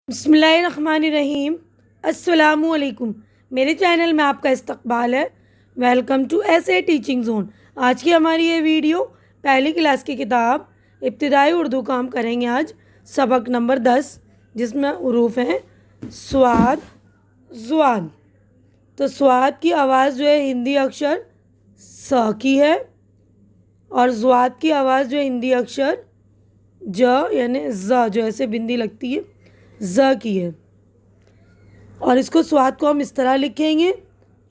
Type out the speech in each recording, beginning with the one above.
बिस्मिल्लाहिर्रहमानिर्रहीम। अस्सलामुअलैकुम। मेरे चैनल में आपका इस्तकबाल है। वेलकम टू ऐसे टीचिंग जोन। आज की हमारी ये वीडियो पहली क्लास की किताब इब्तिदाई उर्दू का हम करेंगे आज सबक नंबर 10, जिसमें उरूफ हैं स्वाद ज़्वाद। तो स्वाद की आवाज़ जो है हिंदी अक्षर स की है और ज़्वाद की आवाज़ जो है हिंदी अक्षर ज यानी ज़ जो ऐसे बिंदी लगती है ज़ की है। और इसको स्वाद को हम इस तरह लिखेंगे,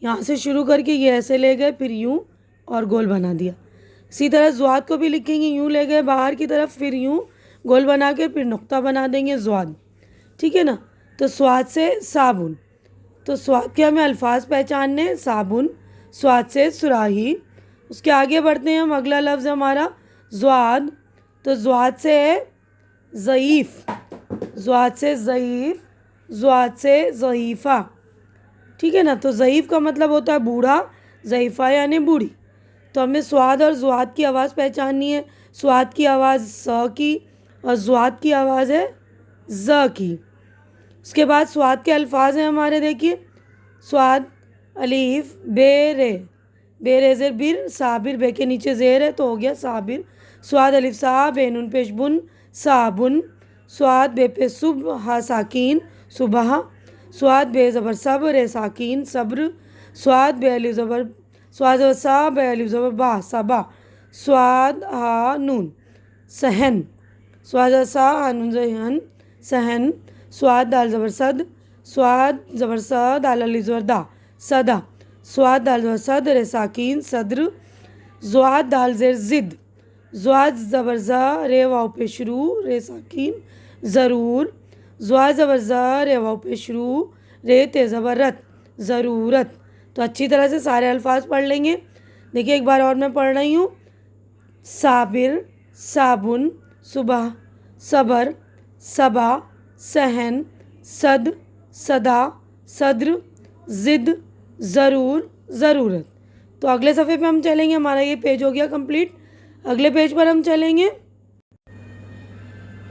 यहाँ से शुरू करके ये ऐसे ले गए, फिर यूँ और गोल बना दिया। इसी तरह ज़्वाद को भी लिखेंगे, यूँ ले गए बाहर की तरफ, फिर यूँ गोल बना के फिर नुक्ता बना देंगे ज़्वाद। ठीक है ना। तो स्वाद से साबुन, तो स्वाद के हमें अल्फाज पहचानने, साबुन, स्वाद से सुराही। उसके आगे बढ़ते हैं हम, अगला लफ्ज़ हमारा ज़्वाद। तो ज़्वाद से है ज़ईफ़, ज़्वाद से ज़ईफ़, ज़्वाद से ज़ईफ़ा। ठीक है ना। तो ज़ईफ़ का मतलब होता है बूढ़ा, ज़ईफ़ा यानी बूढ़ी। तो हमें स्वाद और ज़्वाद की आवाज़ पहचाननी है। स्वाद की आवाज़ स की और ज़्वाद की आवाज़ है ज़ की। उसके बाद स्वाद के अल्फाज हैं हमारे, देखिए स्वाद अलीफ बे रे, बे रे ज़ेर बिर, साबिर, बे के नीचे ज़ेर है तो हो गया साबिर। स्वाद अलिफ सा, बे नून पेश बुन, साबुन। स्वाद बे पे सुब, हा साकीन, सुबह। स्वाद बे ज़बर सब, रे साकीन, सब्र। स्वाद बे अलिफ ज़बर, स्वाद ज़बर सा, बे अलिफ ज़बर बा, सबा। स्वाद हा नून, सहन। स्वाद ज़बर सा, हा नून ज़हन, सहन। स्वाद दाल ज़बर सद, स्वाद ज़बर सा, दाल अलिफ ज़बर दा, सदा। स्वाद दाल ज़बर सद, रे साकीन, सद्र। ज़्वाद दाल ज़ेर ज़िद, ज़्वाद ज़बर ज़ा, रे वाव पे शुरू, रे साकीन, ज़रूर। ज़्वाद ज़बर ज़ा, रे वाव पे शुरू, रे ते ज़बर रत, ज़रूरत। तो अच्छी तरह से सारे अल्फाज पढ़ लेंगे। देखिए एक बार और मैं पढ़ रही हूँ। साबिर, साबुन, सुबह, सबर, सबा, सहन, सद, सदा, सद्र, ज़िद, ज़रूर, ज़रूरत। तो अगले सफ़े पे हम चलेंगे, हमारा ये पेज हो गया कंप्लीट। अगले पेज पर हम चलेंगे।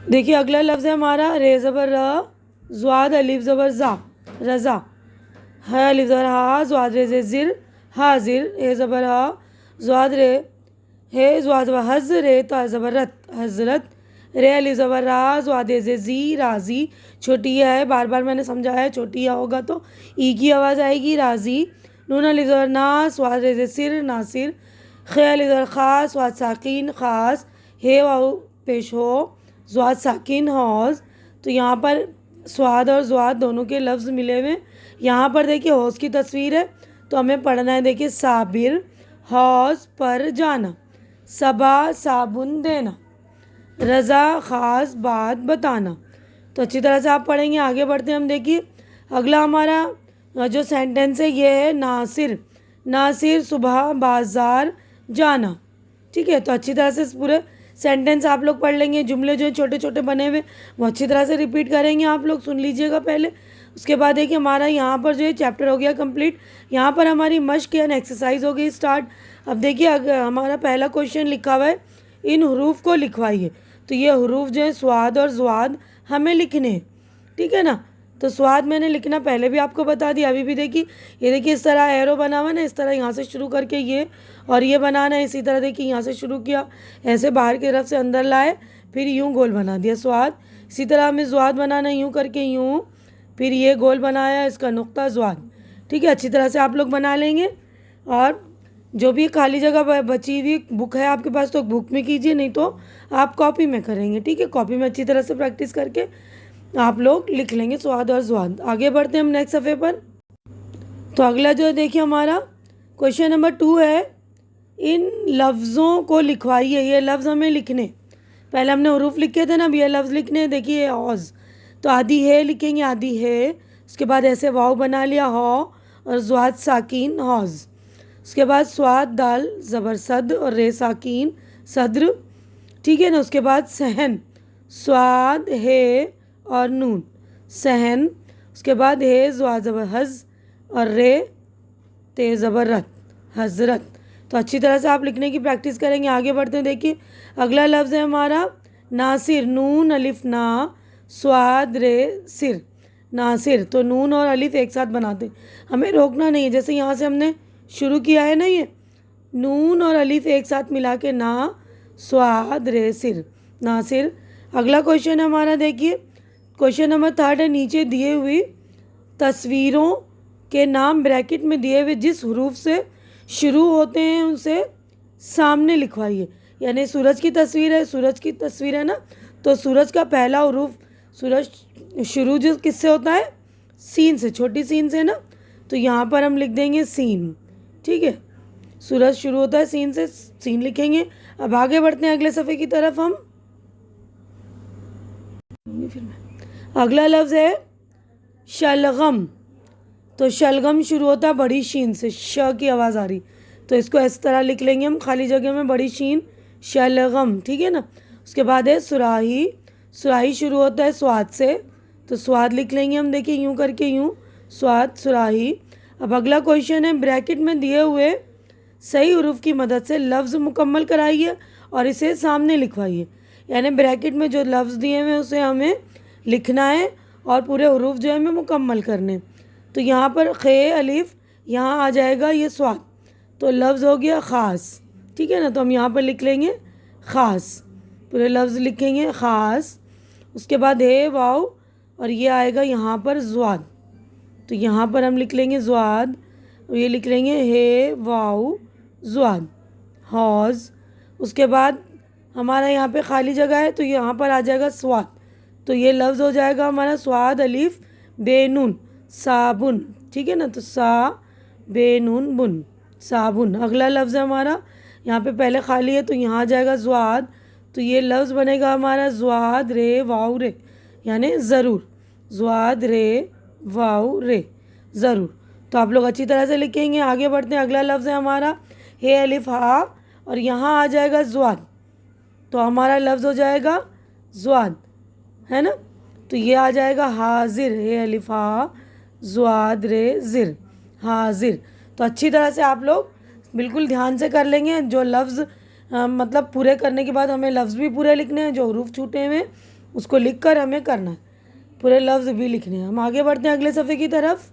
देखिए अगला लफ्ज़ है हमारा रे ज़बर र, ज़्वाद अलिफ ज़बर ज़ा, रज़ा। है अलिफ ज़बर हा, ज़्वाद रे ज़े ज़िर, हाजिर। हे ज़बर हा, ज़्वाद रे है, ज़्वाद ज़बर हज़, रे ता ज़बर रत, हज़रत। रे अलिफ ज़बर रा, ज़्वाद ज़े ज़ी, राज़ी। छोटी या है, बार बार मैंने समझाया है, छोटी या होगा तो ई की आवाज़ आएगी, राज़ी। नून अलिफ ज़बर ना, स्वाद रे ज़े सिर, नासिर। खे अलिफ ज़बर ख़ा, स्वाद साकिन, ख़ास। हे वाव पेश हो, ज़्वाद साकिन, हौज़। तो यहाँ पर स्वाद और ज़्वाद दोनों के लफ्ज़ मिले हुए। यहाँ पर देखिए हौज़ की तस्वीर है तो हमें पढ़ना है। देखिए साबिर, हौज़ पर जाना, सबा साबुन देना, रज़ा ख़ास बात बताना। तो अच्छी तरह से आप पढ़ेंगे। आगे बढ़ते हैं हम। देखिए अगला हमारा जो सेंटेंस है ये है नासिर, नासिर सुबह बाज़ार जाना। ठीक है। तो अच्छी तरह से पूरे सेंटेंस आप लोग पढ़ लेंगे। जुमले जो छोटे छोटे बने हुए वो अच्छी तरह से रिपीट करेंगे, आप लोग सुन लीजिएगा पहले। उसके बाद देखिए हमारा यहाँ पर जो है चैप्टर हो गया कंप्लीट। यहाँ पर हमारी मश्क यानी एक्सरसाइज हो गई स्टार्ट। अब देखिए हमारा पहला क्वेश्चन लिखा हुआ है, इन हरूफ को लिखवाइए। तो ये हरूफ जो है स्वाद और ज़्वाद हमें लिखने हैं। ठीक है ना। तो स्वाद मैंने लिखना पहले भी आपको बता दिया, अभी भी देखिए ये देखिए इस तरह एरो बना हुआ ना, इस तरह यहाँ से शुरू करके ये और ये बनाना है। इसी तरह देखिए यहाँ से शुरू किया, ऐसे बाहर की तरफ से अंदर लाए, फिर यूँ गोल बना दिया स्वाद। इसी तरह हमें ज़्वाद बनाना है, यूँ करके यूँ, फिर ये गोल बनाया, इसका नुक्ता ज़्वाद। ठीक है। अच्छी तरह से आप लोग बना लेंगे। और जो भी खाली जगह बची हुई बुक है आपके पास तो बुक में कीजिए, नहीं तो आप कॉपी में करेंगे। ठीक है। कॉपी में अच्छी तरह से प्रैक्टिस करके आप लोग लिख लेंगे स्वाद और ज़्वाद। आगे बढ़ते हैं हम नेक्स्ट सफ़े पर। तो अगला जो है देखिए हमारा क्वेश्चन नंबर 2 है, इन लफ्ज़ों को लिखवाइए। ये लफ्ज़ हमें लिखने, पहले हमने हरूफ लिखे थे ना, अब ये लफ्ज़ लिखने। देखिए हौज़, तो आधी है लिखेंगे, आधी है। उसके बाद ऐसे वाव बना लिया हौ और ज़्वाद साकीन, हौज़। उसके बाद स्वाद दाल ज़बर सद और रे साकीन, सद्र। ठीक है ना। उसके बाद सहन, स्वाद है और नून, सहन। उसके बाद है ज़्वाद ज़बर हज़ और रे ते ज़बर रत, हज़रत। तो अच्छी तरह से आप लिखने की प्रैक्टिस करेंगे। आगे बढ़ते हैं। देखिए अगला लफ्ज़ है हमारा नासिर, नून अलिफ ना, स्वाद रे सिर, नासिर। तो नून और अलिफ एक साथ बनाते, हमें रोकना नहीं है। जैसे यहाँ से हमने शुरू किया है ना, ये नून और अलिफ एक साथ मिला के ना, स्वाद रे सिर, नासिर। अगला क्वेश्चन हमारा देखिए, क्वेश्चन नंबर 3 है, नीचे दिए हुई तस्वीरों के नाम ब्रैकेट में दिए हुए जिस हरूफ से शुरू होते हैं उसे सामने लिखवाइए। यानी सूरज की तस्वीर है, सूरज की तस्वीर है ना, तो सूरज का पहला हरूफ, सूरज शुरू जो किससे होता है, सीन से, छोटी सीन से ना, तो यहाँ पर हम लिख देंगे सीन। ठीक है, सूरज शुरू होता है सीन से, सीन लिखेंगे। अब आगे बढ़ते हैं अगले सफ़े की तरफ हम। अगला लफ्ज़ है शलगम। तो शलगम शुरू होता है बड़ी शीन से, श की आवाज़ आ रही, तो इसको इस तरह लिख लेंगे हम, खाली जगह में बड़ी शीन, शलगम। ठीक है ना। उसके बाद है सुराही। सुराही शुरू होता है स्वाद से, तो स्वाद लिख लेंगे हम, देखिए यूँ करके, यूँ स्वाद, सुराही। अब अगला क्वेश्चन है, ब्रैकेट में दिए हुए सही हरूफ की मदद से लफ्ज़ मुकम्मल कराइए और इसे सामने लिखवाइए। यानी ब्रैकेट में जो लफ्ज़ दिए हुए हैं उसे हमें लिखना है और पूरे हरूफ जो है हमें मुकम्मल करने। तो यहाँ पर खे अलिफ, यहाँ आ जाएगा ये स्वाद, तो लफ्ज़ हो गया ख़ास। ठीक है ना, तो हम यहाँ पर लिख लेंगे ख़ास, पूरे लफ्ज़ लिखेंगे ख़ास। उसके बाद है वाव और ये आएगा यहाँ पर ज़्वाद, तो यहाँ पर हम लिख लेंगे ज़्वाद और ये लिख लेंगे हे वाव ज़्वाद, हौज़। उसके बाद हमारा यहाँ पे खाली जगह है, तो यहाँ पर आ जाएगा स्वाद, तो ये लफ्ज़ हो जाएगा हमारा स्वाद अलिफ बेनून, साबुन। ठीक है ना, तो सा बेनून बुन, साबुन। अगला लफ्ज़ है हमारा, यहाँ पे पहले खाली है तो यहाँ आ जाएगा ज़्वाद, तो ये लफ्ज़ बनेगा हमारा ज़्वाद रे वाव रे, यानी ज़रूर, ज़्वाद रे वाव रे, ज़रूर। तो आप लोग अच्छी तरह से लिखेंगे। आगे बढ़ते हैं, अगला लफ्ज़ है हमारा हे अलिफ हा और यहाँ आ जाएगा ज़्वाद, तो हमारा लफ्ज़ हो जाएगा ज़्वाद, है ना। तो ये आ जाएगा हाजिर, हे अलिफ हा ज़्वाद रे ज़िर, हाजिर। तो अच्छी तरह से आप लोग बिल्कुल ध्यान से कर लेंगे। जो लफ्ज़ मतलब पूरे करने के बाद हमें लफ्ज़ भी पूरे लिखने हैं, जो हरूफ छूटे हुए उसको लिख कर हमें करना है, पूरे लफ्ज़ भी लिखने हैं। हम आगे बढ़ते हैं अगले सफ़े की तरफ।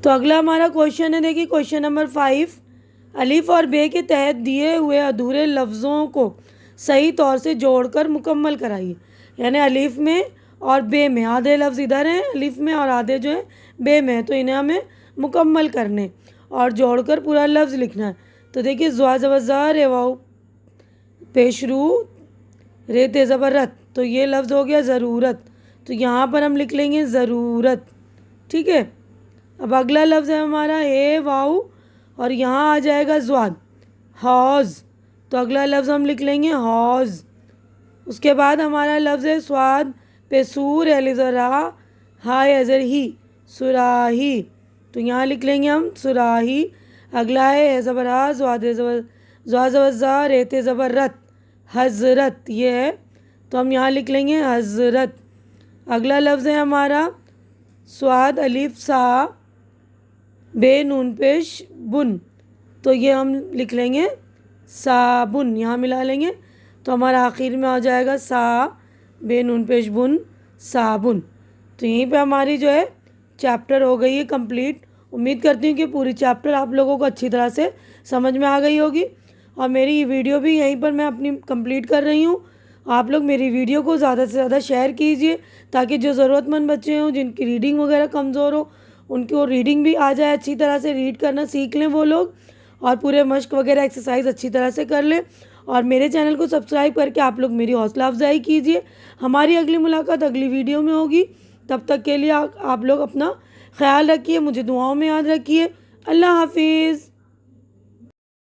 तो अगला हमारा क्वेश्चन है, देखिए क्वेश्चन नंबर 5, अलिफ और बे के तहत दिए हुए अधूरे लफ्ज़ों को सही तौर से जोड़कर मुकम्मल कराइए। यानी अलिफ में और बे में आधे लफ्ज़ इधर हैं अलिफ में और आधे जो है बे में, तो इन्हें हमें मुकम्मल करने और जोड़कर पूरा लफ्ज़ लिखना है। तो देखिए ज़्वा ज़बर ज़ा रे वाव पेशरू रे ते ज़बर रत, तो ये लफ्ज़ हो गया ज़रूरत, तो यहाँ पर हम लिख लेंगे ज़रूरत। ठीक है। अब अगला लफ्ज़ है हमारा हे वाव और यहाँ आ जाएगा ज़्वाद, हौज़, तो अगला लफ्ज़ हम लिख लेंगे हौज़। उसके बाद हमारा लफ्ज़ है स्वाद पे सूर अलिज़रा हाय अज़र ही, सुराही, तो यहाँ लिख लेंगे हम सुराही। अगला है ज़बर हा ज़्वाद ज़बर ज़ा रेते ज़बर रत, हज़रत, ये है, तो हम यहाँ लिख लेंगे हज़रत। अगला लफ्ज़ है हमारा स्वाद अलिफ सा बे नून पेश बुन, तो ये हम लिख लेंगे साबुन, यहाँ मिला लेंगे, तो हमारा आखिर में आ जाएगा सा बे नून पेश बुन, साबुन। तो यहीं पे हमारी जो है चैप्टर हो गई है कंप्लीट। उम्मीद करती हूँ कि पूरी चैप्टर आप लोगों को अच्छी तरह से समझ में आ गई होगी और मेरी ये वीडियो भी यहीं पर मैं अपनी कंप्लीट कर रही हूँ। आप लोग मेरी वीडियो को ज़्यादा से ज़्यादा शेयर कीजिए ताकि जो ज़रूरतमंद बच्चे हों, जिनकी रीडिंग वगैरह कमज़ोर हो, उनको रीडिंग भी आ जाए, अच्छी तरह से रीड करना सीख लें वो लोग और पूरे मश्क वगैरह एक्सरसाइज अच्छी तरह से कर लें। और मेरे चैनल को सब्सक्राइब करके आप लोग मेरी हौसला अफजाई कीजिए। हमारी अगली मुलाकात अगली वीडियो में होगी, तब तक के लिए आप लोग अपना ख्याल रखिए, मुझे दुआओं में याद रखिए। अल्लाह हाफिज़।